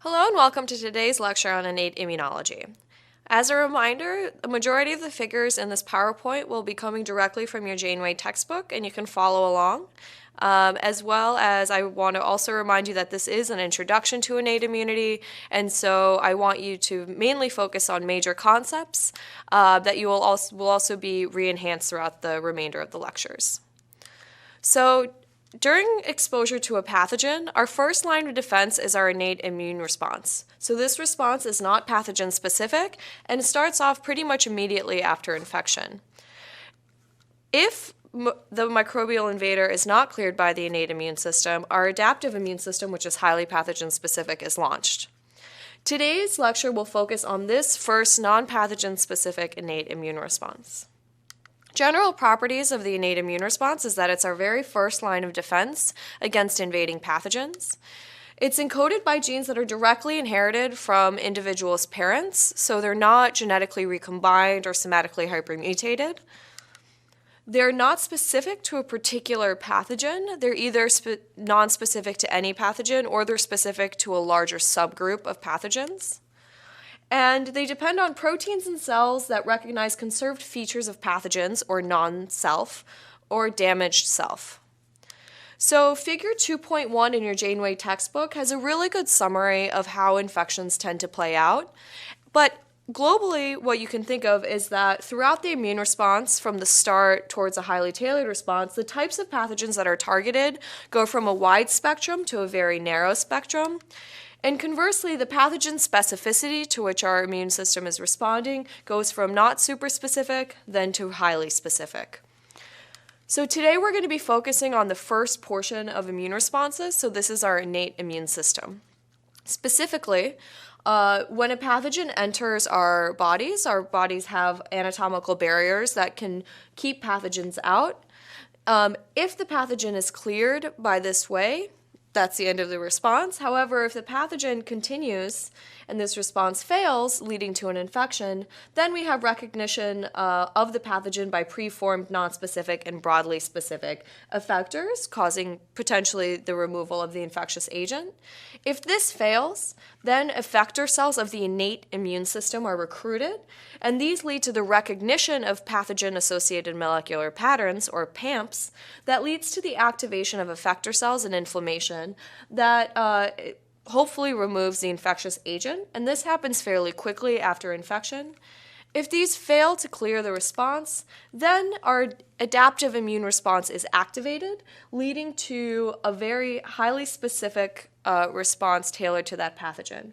Hello and welcome to today's lecture on innate immunology. As a reminder, the majority of the figures in this PowerPoint will be coming directly from your Janeway textbook, and you can follow along. As well as I want to also remind you that this is an introduction to innate immunity, and so I want you to mainly focus on major concepts that you will also be re-enhanced throughout the remainder of the lectures. So, during exposure to a pathogen, our first line of defense is our innate immune response. So this response is not pathogen specific and starts off pretty much immediately after infection. If the microbial invader is not cleared by the innate immune system, our adaptive immune system, which is highly pathogen specific, is launched. Today's lecture will focus on this first non-pathogen specific innate immune response. General properties of the innate immune response is that it's our very first line of defense against invading pathogens. It's encoded by genes that are directly inherited from individuals' parents, so they're not genetically recombined or somatically hypermutated. They're not specific to a particular pathogen. They're either non-specific to any pathogen or they're specific to a larger subgroup of pathogens. And they depend on proteins in cells that recognize conserved features of pathogens or non-self or damaged self. So figure 2.1 in your Janeway textbook has a really good summary of how infections tend to play out. But globally, what you can think of is that throughout the immune response, from the start towards a highly tailored response, the types of pathogens that are targeted go from a wide spectrum to a very narrow spectrum. And conversely, the pathogen specificity to which our immune system is responding goes from not super specific, then to highly specific. So today we're going to be focusing on the first portion of immune responses, so this is our innate immune system. Specifically, when a pathogen enters our bodies have anatomical barriers that can keep pathogens out. If the pathogen is cleared by this way, that's the end of the response. However, if the pathogen continues and this response fails, leading to an infection, then we have recognition of the pathogen by preformed nonspecific and broadly specific effectors, causing potentially the removal of the infectious agent. If this fails, then effector cells of the innate immune system are recruited, and these lead to the recognition of pathogen-associated molecular patterns, or PAMPs, that leads to the activation of effector cells and inflammation that hopefully removes the infectious agent, and this happens fairly quickly after infection. If these fail to clear the response, then our adaptive immune response is activated, leading to a very highly specific response tailored to that pathogen.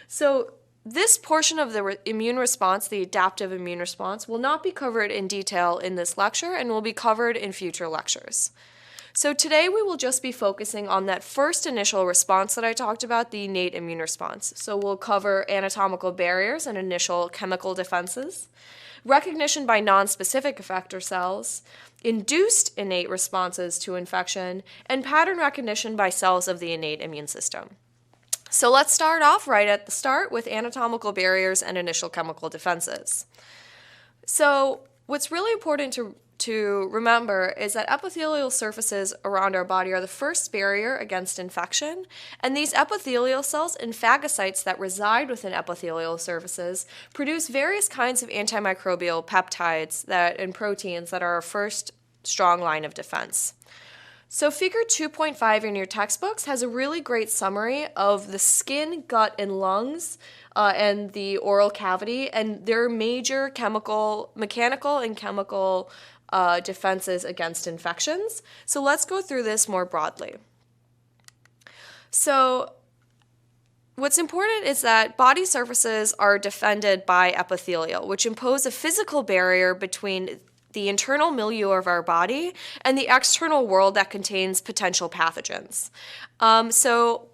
So this portion of the immune response, the adaptive immune response, will not be covered in detail in this lecture and will be covered in future lectures. So today we will just be focusing on that first initial response that I talked about, the innate immune response. So we'll cover anatomical barriers and initial chemical defenses, recognition by nonspecific effector cells, induced innate responses to infection, and pattern recognition by cells of the innate immune system. So let's start off right at the start with anatomical barriers and initial chemical defenses. So what's really important to remember is that epithelial surfaces around our body are the first barrier against infection, and these epithelial cells and phagocytes that reside within epithelial surfaces produce various kinds of antimicrobial peptides and proteins that are our first strong line of defense. So figure 2.5 in your textbooks has a really great summary of the skin, gut, and lungs and the oral cavity and their major mechanical and chemical defenses against infections. So let's go through this more broadly. So what's important is that body surfaces are defended by epithelial, which impose a physical barrier between the internal milieu of our body and the external world that contains potential pathogens. So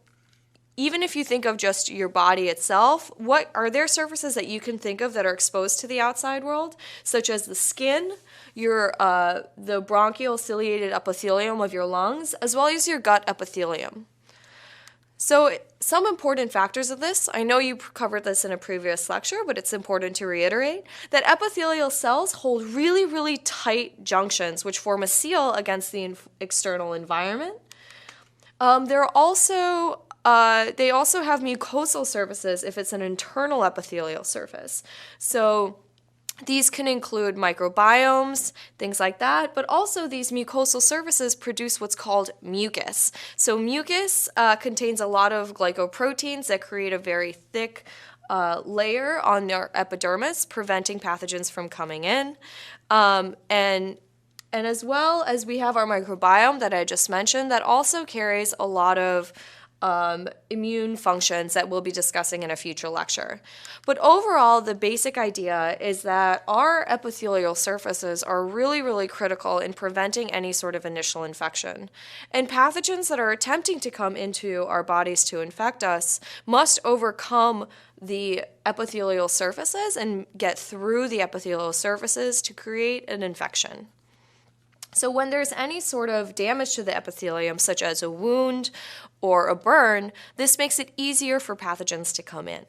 even if you think of just your body itself, what are there surfaces that you can think of that are exposed to the outside world, such as the skin, the bronchial ciliated epithelium of your lungs, as well as your gut epithelium? So some important factors of this, I know you covered this in a previous lecture, but it's important to reiterate, that epithelial cells hold really, really tight junctions which form a seal against the external environment. There are also they also have mucosal surfaces if it's an internal epithelial surface. So these can include microbiomes, things like that, but also these mucosal surfaces produce what's called mucus. So mucus contains a lot of glycoproteins that create a very thick layer on our epidermis, preventing pathogens from coming in. And as well as we have our microbiome that I just mentioned, that also carries a lot of immune functions that we'll be discussing in a future lecture. But overall, the basic idea is that our epithelial surfaces are really, really critical in preventing any sort of initial infection. And pathogens that are attempting to come into our bodies to infect us must overcome the epithelial surfaces and get through the epithelial surfaces to create an infection. So when there's any sort of damage to the epithelium, such as a wound or a burn, this makes it easier for pathogens to come in.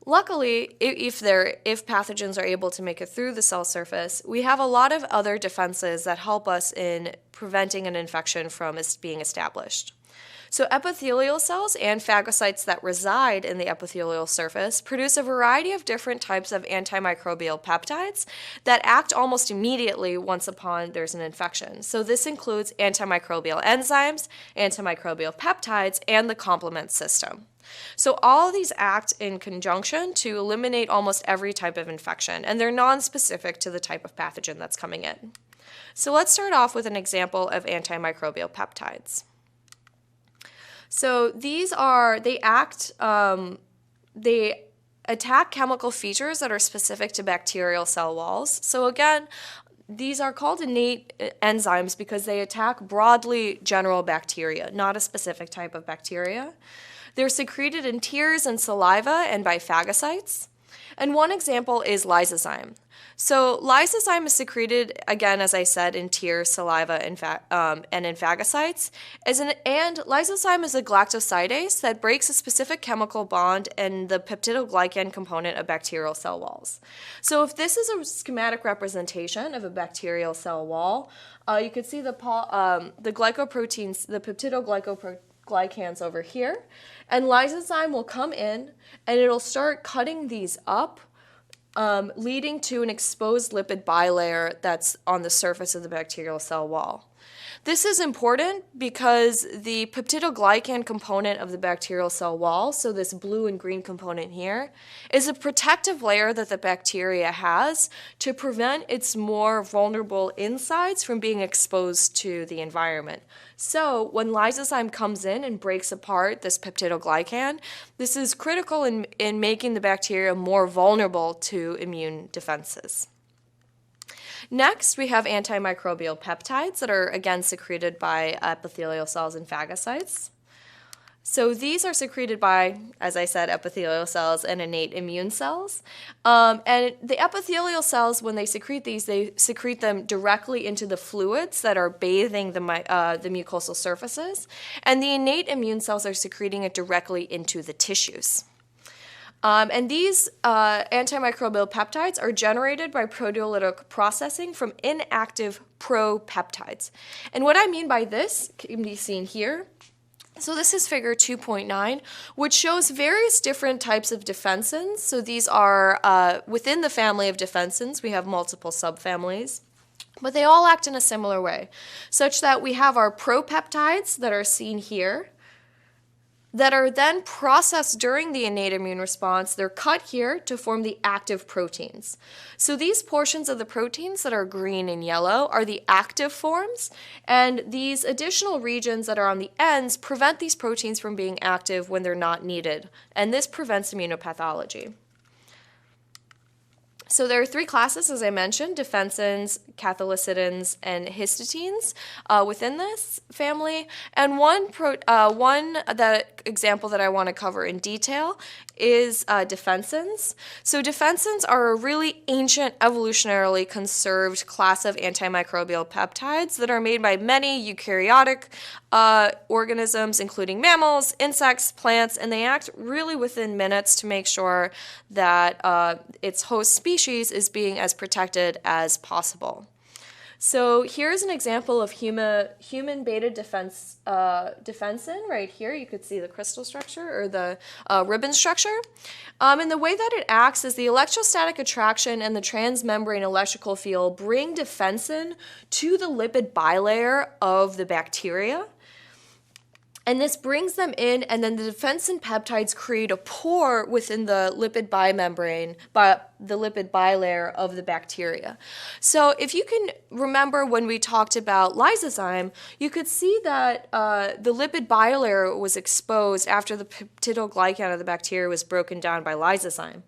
Luckily, if pathogens are able to make it through the cell surface, we have a lot of other defenses that help us in preventing an infection from being established. So epithelial cells and phagocytes that reside in the epithelial surface produce a variety of different types of antimicrobial peptides that act almost immediately once upon there's an infection. So this includes antimicrobial enzymes, antimicrobial peptides, and the complement system. So all of these act in conjunction to eliminate almost every type of infection, and they're non-specific to the type of pathogen that's coming in. So let's start off with an example of antimicrobial peptides. So they attack chemical features that are specific to bacterial cell walls. So again, these are called innate enzymes because they attack broadly general bacteria, not a specific type of bacteria. They're secreted in tears and saliva and by phagocytes. And one example is lysozyme. So lysozyme is secreted, again, as I said, in tears, saliva, and in phagocytes. And lysozyme is a galactosidase that breaks a specific chemical bond in the peptidoglycan component of bacterial cell walls. So if this is a schematic representation of a bacterial cell wall, you could see the glycoproteins, the peptidoglycans over here, and lysozyme will come in and it'll start cutting these up, leading to an exposed lipid bilayer that's on the surface of the bacterial cell wall. This is important because the peptidoglycan component of the bacterial cell wall, so this blue and green component here, is a protective layer that the bacteria has to prevent its more vulnerable insides from being exposed to the environment. So when lysozyme comes in and breaks apart this peptidoglycan, this is critical in making the bacteria more vulnerable to immune defenses. Next, we have antimicrobial peptides that are, again, secreted by epithelial cells and phagocytes. So these are secreted by, as I said, epithelial cells and innate immune cells. And the epithelial cells, when they secrete these, they secrete them directly into the fluids that are bathing the mucosal surfaces. And the innate immune cells are secreting it directly into the tissues. And these antimicrobial peptides are generated by proteolytic processing from inactive propeptides. And what I mean by this can be seen here. So this is figure 2.9, which shows various different types of defensins. So these are within the family of defensins. We have multiple subfamilies. But they all act in a similar way, such that we have our propeptides that are seen here, that are then processed during the innate immune response. They're cut here to form the active proteins. So these portions of the proteins that are green and yellow are the active forms, and these additional regions that are on the ends prevent these proteins from being active when they're not needed, and this prevents immunopathology. So there are three classes, as I mentioned: defensins, cathelicidins, and histidines within this family. And one example that I want to cover in detail is defensins. So defensins are a really ancient, evolutionarily conserved class of antimicrobial peptides that are made by many eukaryotic organisms, including mammals, insects, plants, and they act really within minutes to make sure that its host species is being as protected as possible. So here's an example of human beta defensin right here. You could see the crystal structure or the ribbon structure. And the way that it acts is the electrostatic attraction and the transmembrane electrical field bring defensin to the lipid bilayer of the bacteria. And this brings them in, and then the defensin peptides create a pore within the lipid bimembrane, the lipid bilayer of the bacteria. So if you can remember when we talked about lysozyme, you could see that the lipid bilayer was exposed after the peptidoglycan of the bacteria was broken down by lysozyme.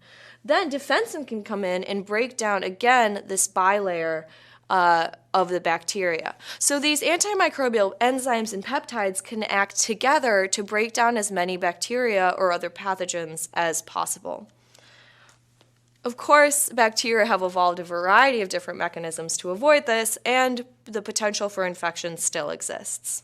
Then defensin can come in and break down again this bilayer of the bacteria. So these antimicrobial enzymes and peptides can act together to break down as many bacteria or other pathogens as possible. Of course, bacteria have evolved a variety of different mechanisms to avoid this, and the potential for infection still exists.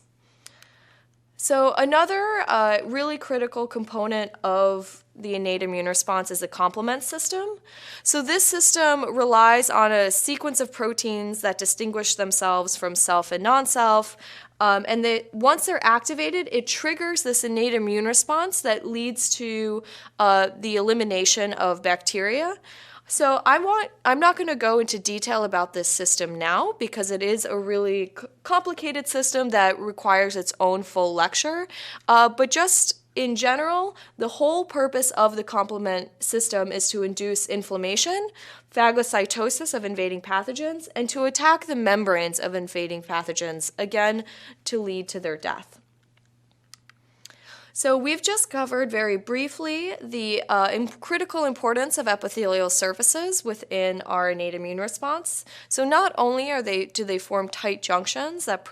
So another really critical component of the innate immune response is the complement system. So this system relies on a sequence of proteins that distinguish themselves from self and non-self. And once they're activated, it triggers this innate immune response that leads to the elimination of bacteria. So I'm not going to go into detail about this system now because it is a really complicated system that requires its own full lecture. But just in general, the whole purpose of the complement system is to induce inflammation, phagocytosis of invading pathogens, and to attack the membranes of invading pathogens, again, to lead to their death. So we've just covered very briefly the critical importance of epithelial surfaces within our innate immune response. So not only do they form tight junctions that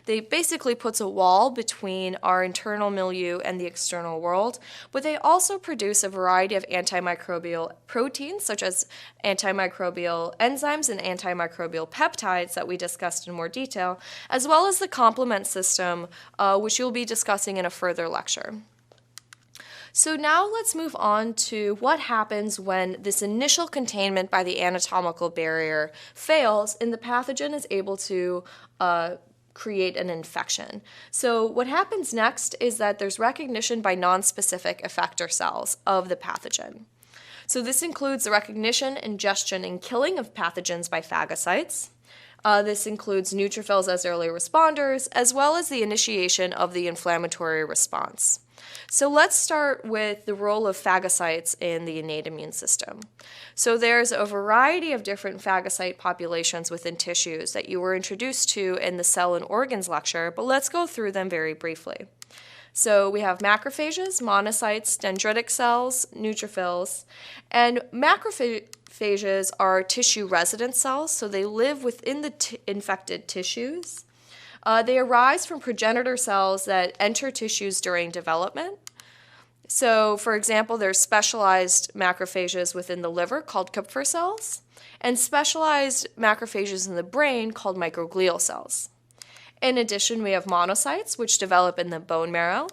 they basically puts a wall between our internal milieu and the external world, but they also produce a variety of antimicrobial proteins such as antimicrobial enzymes and antimicrobial peptides that we discussed in more detail, as well as the complement system, which you'll be discussing in a further lecture. So now let's move on to what happens when this initial containment by the anatomical barrier fails and the pathogen is able to create an infection. So what happens next is that there's recognition by nonspecific effector cells of the pathogen. So this includes the recognition, ingestion, and killing of pathogens by phagocytes. This includes neutrophils as early responders, as well as the initiation of the inflammatory response. So let's start with the role of phagocytes in the innate immune system. So there's a variety of different phagocyte populations within tissues that you were introduced to in the Cell and Organs lecture, but let's go through them very briefly. So we have macrophages, monocytes, dendritic cells, neutrophils, and macrophages are tissue resident cells, so they live within the infected tissues. They arise from progenitor cells that enter tissues during development. So, for example, there's specialized macrophages within the liver called Kupffer cells, and specialized macrophages in the brain called microglial cells. In addition, we have monocytes, which develop in the bone marrow.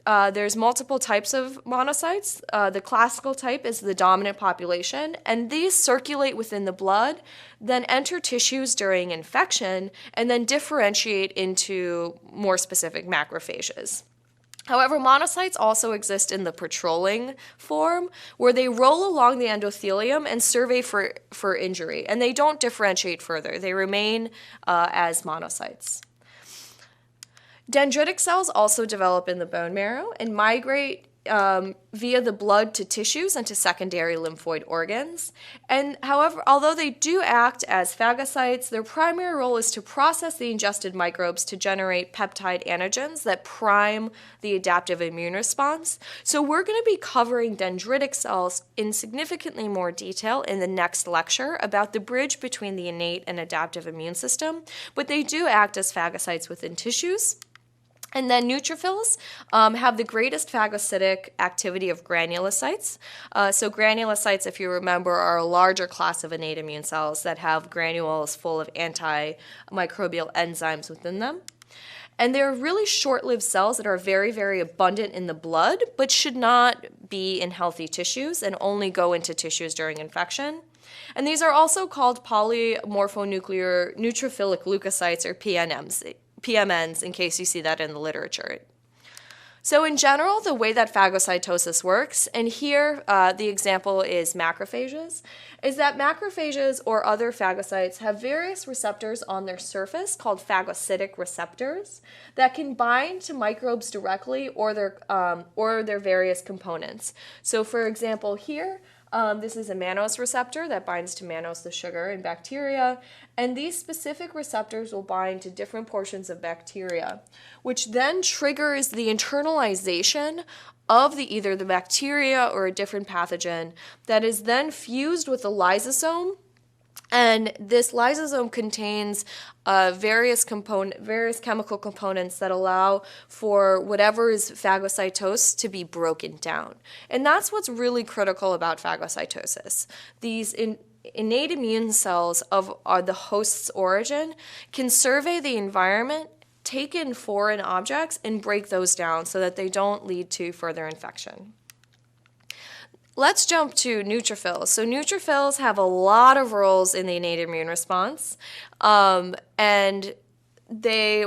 There's multiple types of monocytes. The classical type is the dominant population, and these circulate within the blood, then enter tissues during infection, and then differentiate into more specific macrophages. However, monocytes also exist in the patrolling form, where they roll along the endothelium and survey for injury, and they don't differentiate further. They remain as monocytes. Dendritic cells also develop in the bone marrow and migrate via the blood to tissues and to secondary lymphoid organs. And however, although they do act as phagocytes, their primary role is to process the ingested microbes to generate peptide antigens that prime the adaptive immune response. So we're going to be covering dendritic cells in significantly more detail in the next lecture about the bridge between the innate and adaptive immune system, but they do act as phagocytes within tissues. And then neutrophils have the greatest phagocytic activity of granulocytes. So granulocytes, if you remember, are a larger class of innate immune cells that have granules full of antimicrobial enzymes within them. And they're really short-lived cells that are very, very abundant in the blood, but should not be in healthy tissues and only go into tissues during infection. And these are also called polymorphonuclear neutrophilic leukocytes, or PMNs, in case you see that in the literature. So in general, the way that phagocytosis works, and here the example is macrophages, is that macrophages or other phagocytes have various receptors on their surface called phagocytic receptors that can bind to microbes directly or their various components. So for example here, this is a mannose receptor that binds to mannose, the sugar in bacteria, and these specific receptors will bind to different portions of bacteria, which then triggers the internalization of either the bacteria or a different pathogen that is then fused with the lysosome. And this lysosome contains various chemical components that allow for whatever is phagocytosed to be broken down. And that's what's really critical about phagocytosis. These innate immune cells of the host's origin can survey the environment, take in foreign objects, and break those down so that they don't lead to further infection. Let's jump to neutrophils. So neutrophils have a lot of roles in the innate immune response, and they,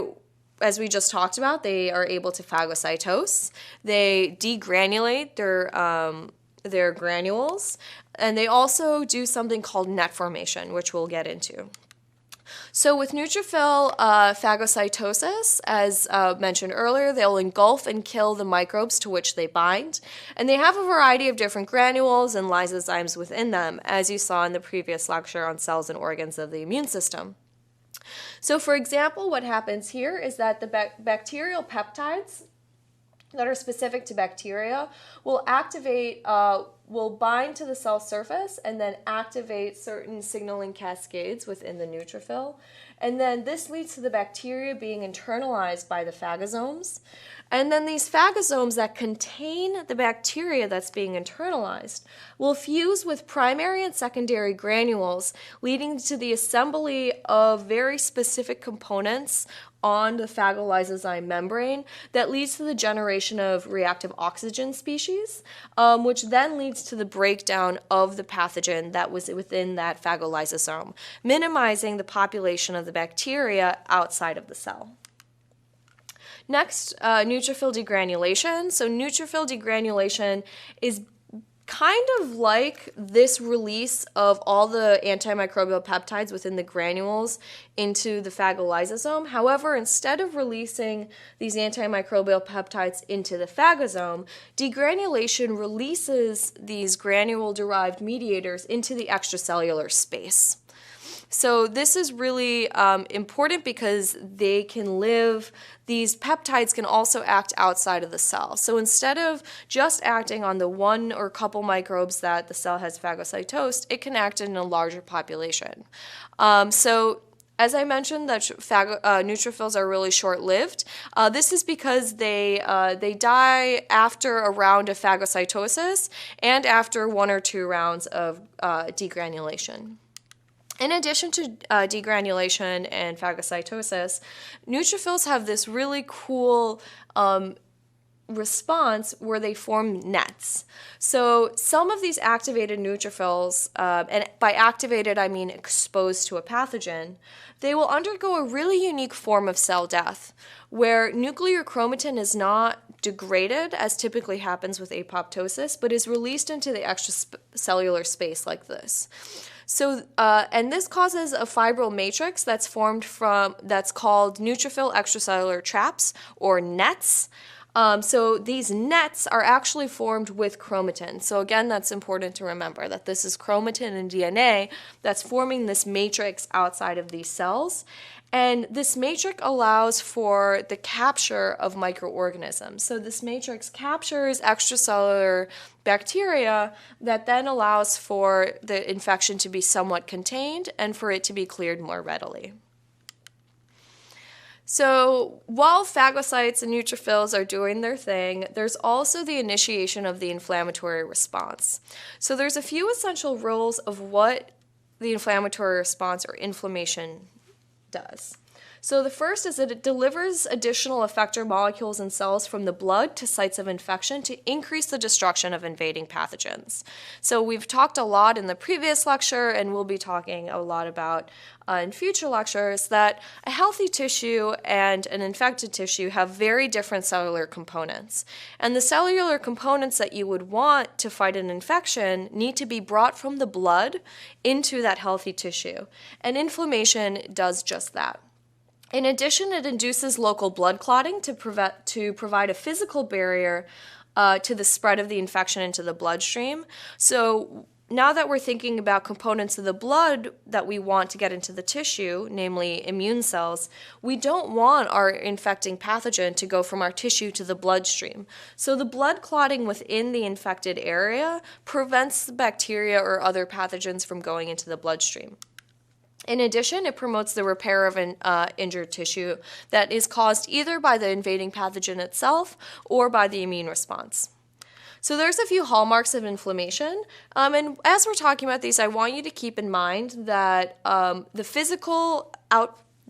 as we just talked about, they are able to phagocytose. They degranulate their granules, and they also do something called net formation, which we'll get into. So with neutrophil phagocytosis, as mentioned earlier, they'll engulf and kill the microbes to which they bind, and they have a variety of different granules and lysozymes within them, as you saw in the previous lecture on cells and organs of the immune system. So for example, what happens here is that the bacterial peptides that are specific to bacteria will bind to the cell surface and then activate certain signaling cascades within the neutrophil. And then this leads to the bacteria being internalized by the phagosomes. And then these phagosomes that contain the bacteria that's being internalized will fuse with primary and secondary granules, leading to the assembly of very specific components on the phagolysozyme membrane that leads to the generation of reactive oxygen species, which then leads to the breakdown of the pathogen that was within that phagolysosome, minimizing the population of the bacteria outside of the cell. Next, neutrophil degranulation. So neutrophil degranulation is kind of like this release of all the antimicrobial peptides within the granules into the phagolysosome. However, instead of releasing these antimicrobial peptides into the phagosome, degranulation releases these granule-derived mediators into the extracellular space. So this is really important because they can live, these peptides can also act outside of the cell. So instead of just acting on the one or couple microbes that the cell has phagocytosed, it can act in a larger population. So as I mentioned, that neutrophils are really short-lived. This is because they die after a round of phagocytosis and after 1 or 2 rounds of degranulation. In addition to degranulation and phagocytosis, neutrophils have this really cool response where they form nets. So some of these activated neutrophils, and by activated I mean exposed to a pathogen, they will undergo a really unique form of cell death where nuclear chromatin is not degraded as typically happens with apoptosis, but is released into the extracellular space like this. So, and this causes a fibril matrix that's formed that's called neutrophil extracellular traps, or nets. So these nets are actually formed with chromatin. So again, that's important to remember that this is chromatin and DNA that's forming this matrix outside of these cells. And this matrix allows for the capture of microorganisms. So this matrix captures extracellular bacteria that then allows for the infection to be somewhat contained and for it to be cleared more readily. So while phagocytes and neutrophils are doing their thing, there's also the initiation of the inflammatory response. So there's a few essential roles of what the inflammatory response or inflammation does. So the first is that it delivers additional effector molecules and cells from the blood to sites of infection to increase the destruction of invading pathogens. So we've talked a lot in the previous lecture, and we'll be talking a lot about in future lectures, that a healthy tissue and an infected tissue have very different cellular components. And the cellular components that you would want to fight an infection need to be brought from the blood into that healthy tissue. And inflammation does just that. In addition, it induces local blood clotting to provide a physical barrier to the spread of the infection into the bloodstream. So now that we're thinking about components of the blood that we want to get into the tissue, namely immune cells, we don't want our infecting pathogen to go from our tissue to the bloodstream. So the blood clotting within the infected area prevents the bacteria or other pathogens from going into the bloodstream. In addition, it promotes the repair of an injured tissue that is caused either by the invading pathogen itself or by the immune response. So there's a few hallmarks of inflammation, and as we're talking about these, I want you to keep in mind that the physical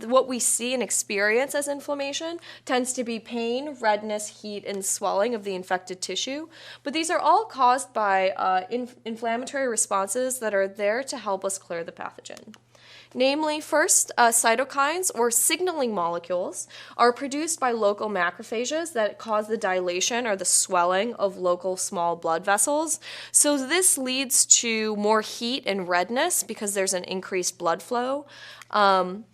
what we see and experience as inflammation tends to be pain, redness, heat, and swelling of the infected tissue, but these are all caused by inflammatory responses that are there to help us clear the pathogen. Namely, first, cytokines, or signaling molecules, are produced by local macrophages that cause the dilation or the swelling of local small blood vessels. So this leads to more heat and redness because there's an increased blood flow. And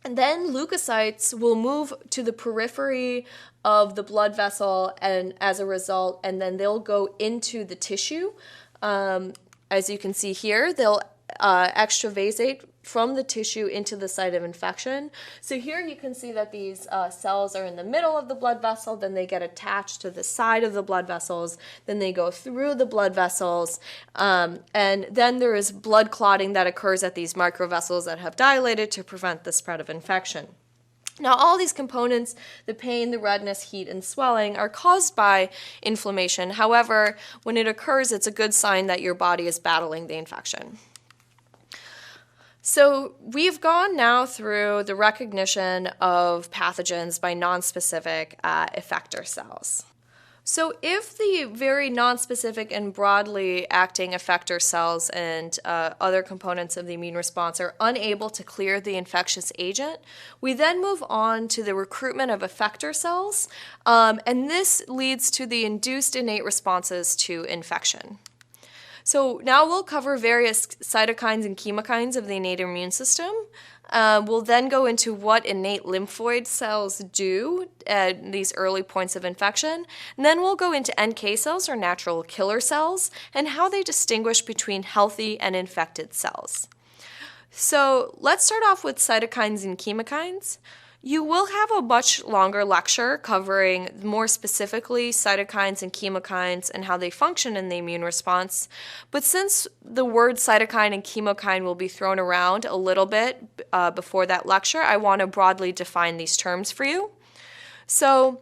then leukocytes will move to the periphery of the blood vessel, and as a result, and then they'll go into the tissue. As you can see here, they'll extravasate from the tissue into the site of infection. So here you can see that these cells are in the middle of the blood vessel, then they get attached to the side of the blood vessels, then they go through the blood vessels, and then there is blood clotting that occurs at these microvessels that have dilated to prevent the spread of infection. Now, all these components, the pain, the redness, heat, and swelling, are caused by inflammation. However, when it occurs, it's a good sign that your body is battling the infection. So we've gone now through the recognition of pathogens by nonspecific effector cells. So if the very nonspecific and broadly acting effector cells and other components of the immune response are unable to clear the infectious agent, we then move on to the recruitment of effector cells, and this leads to the induced innate responses to infection. So now we'll cover various cytokines and chemokines of the innate immune system. We'll then go into what innate lymphoid cells do at these early points of infection. And then we'll go into NK cells, or natural killer cells, and how they distinguish between healthy and infected cells. So let's start off with cytokines and chemokines. You will have a much longer lecture covering more specifically cytokines and chemokines and how they function in the immune response. But since the word cytokine and chemokine will be thrown around a little bit before that lecture, I want to broadly define these terms for you. So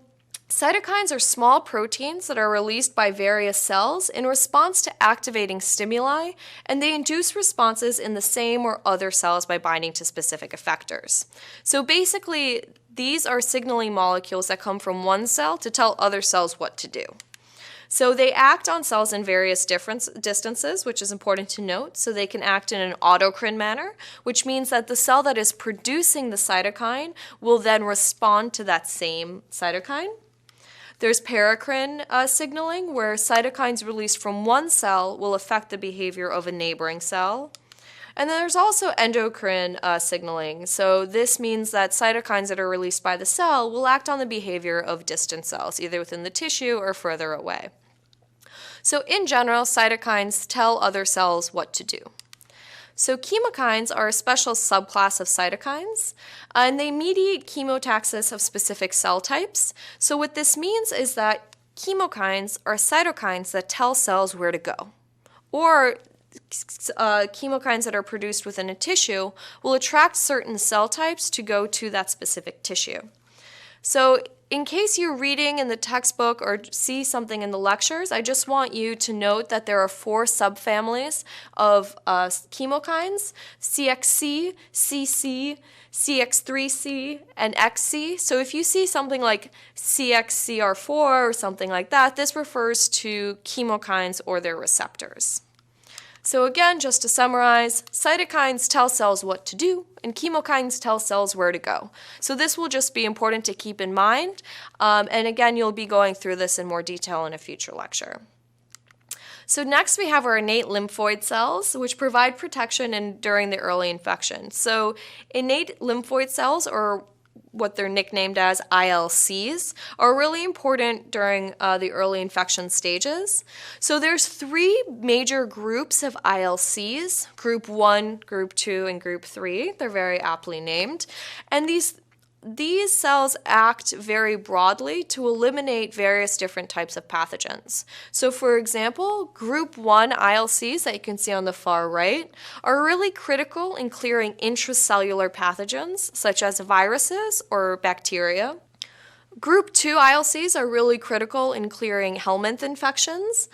cytokines are small proteins that are released by various cells in response to activating stimuli, and they induce responses in the same or other cells by binding to specific effectors. So basically, these are signaling molecules that come from one cell to tell other cells what to do. So they act on cells in various different distances, which is important to note. So they can act in an autocrine manner, which means that the cell that is producing the cytokine will then respond to that same cytokine. There's paracrine signaling, where cytokines released from one cell will affect the behavior of a neighboring cell. And then there's also endocrine signaling. So this means that cytokines that are released by the cell will act on the behavior of distant cells, either within the tissue or further away. So in general, cytokines tell other cells what to do. So chemokines are a special subclass of cytokines, and they mediate chemotaxis of specific cell types. So what this means is that chemokines are cytokines that tell cells where to go. Or chemokines that are produced within a tissue will attract certain cell types to go to that specific tissue. So in case you're reading in the textbook or see something in the lectures, I just want you to note that there are 4 subfamilies of chemokines: CXC, CC, CX3C, and XC. So if you see something like CXCR4 or something like that, this refers to chemokines or their receptors. So again, just to summarize, cytokines tell cells what to do, and chemokines tell cells where to go. So this will just be important to keep in mind, and again, you'll be going through this in more detail in a future lecture. So next we have our innate lymphoid cells, which provide protection during the early infection. So innate lymphoid cells, or what they're nicknamed as ILCs, are really important during the early infection stages. So there's 3 major groups of ILCs: group 1, group 2, and group 3. They're very aptly named. And these cells act very broadly to eliminate various different types of pathogens. So for example, group 1 ILCs that you can see on the far right are really critical in clearing intracellular pathogens such as viruses or bacteria. Group 2 ILCs are really critical in clearing helminth infections.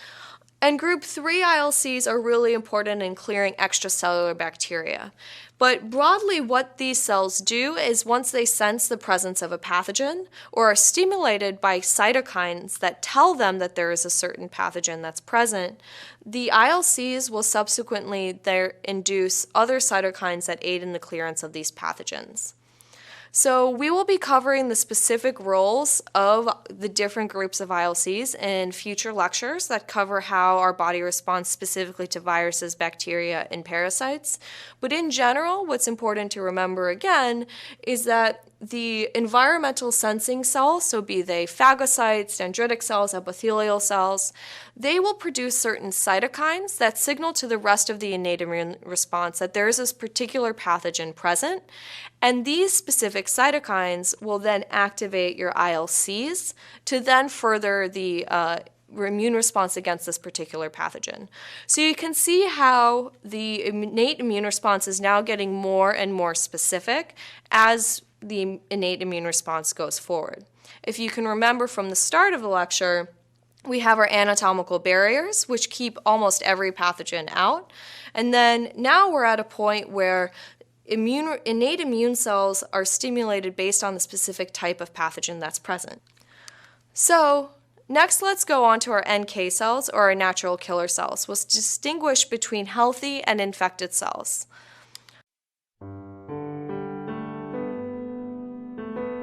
And group 3 ILCs are really important in clearing extracellular bacteria. But broadly, what these cells do is once they sense the presence of a pathogen or are stimulated by cytokines that tell them that there is a certain pathogen that's present, the ILCs will subsequently induce other cytokines that aid in the clearance of these pathogens. So we will be covering the specific roles of the different groups of ILCs in future lectures that cover how our body responds specifically to viruses, bacteria, and parasites. But in general, what's important to remember again is that the environmental sensing cells, so be they phagocytes, dendritic cells, epithelial cells, they will produce certain cytokines that signal to the rest of the innate immune response that there is this particular pathogen present, and these specific cytokines will then activate your ILCs to then further the immune response against this particular pathogen. So you can see how the innate immune response is now getting more and more specific as the innate immune response goes forward. If you can remember from the start of the lecture, we have our anatomical barriers, which keep almost every pathogen out. And then now we're at a point where innate immune cells are stimulated based on the specific type of pathogen that's present. So next, let's go on to our NK cells, or our natural killer cells. We'll distinguish between healthy and infected cells.